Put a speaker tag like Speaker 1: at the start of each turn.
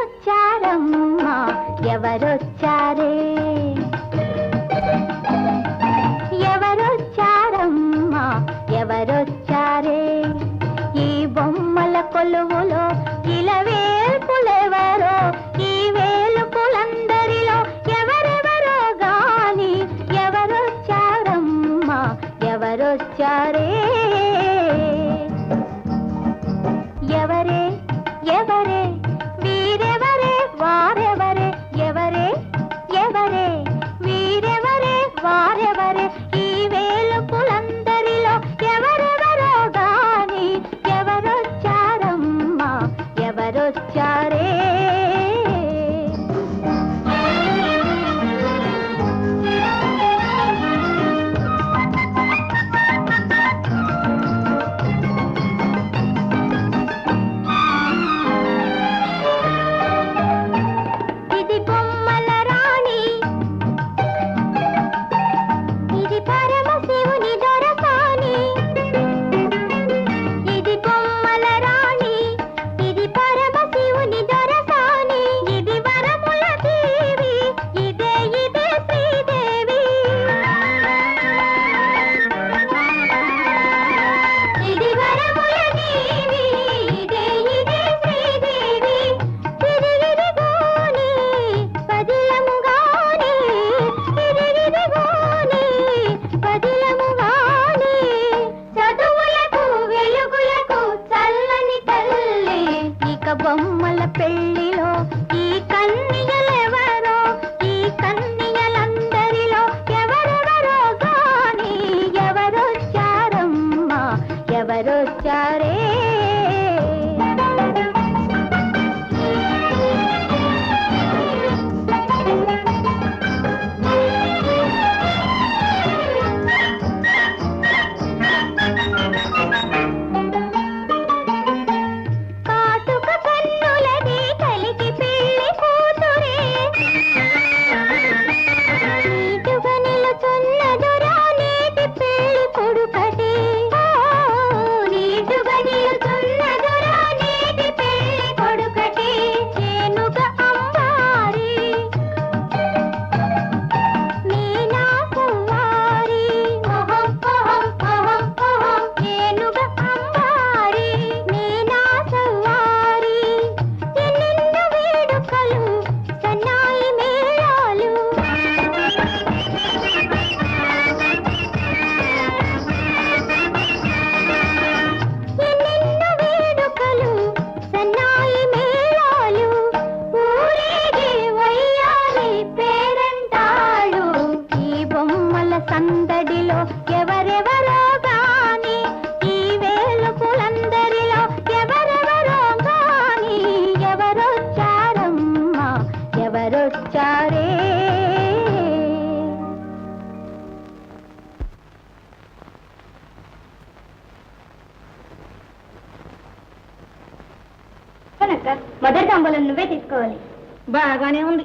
Speaker 1: ఎవరొచ్చారమ్మా ఎవరొచ్చారే ఎవరొచ్చారమ్మా ఎవరొచ్చారే ఈ బొమ్మల కొలువులో ఇలవేల్పులెవరో ఈ వేలుపులందరిలో ఎవరెవరో గాని ఎవరొచ్చారమ్మా ఎవరొచ్చారే ఎవరే ఎవరే వీరెవరే వారెవరే ఎవరే ఎవరే వీరెవరే వారెవరే ఈ వేలుపులందరిలో ఎవరెవరో గాని ఎవరొచ్చారమ్మా ఎవరొచ్చారే బొమ్మల పెళ్లిలో ఈ కన్నియలెవరో ఈ కన్నియలందరిలో ఎవరెవరో గాని ఎవరొచ్చారమ్మా ఎవరొచ్చారే సందడిలో ఎవరెవరో గాని ఈ వేలుపులందరిలో ఎవరెవరో గాని ఎవరొచ్చారమ్మా ఎవరొచ్చారే మొదటి తాంబూలం నువ్వే తీసుకోవాలి. బాగానే ఉంది.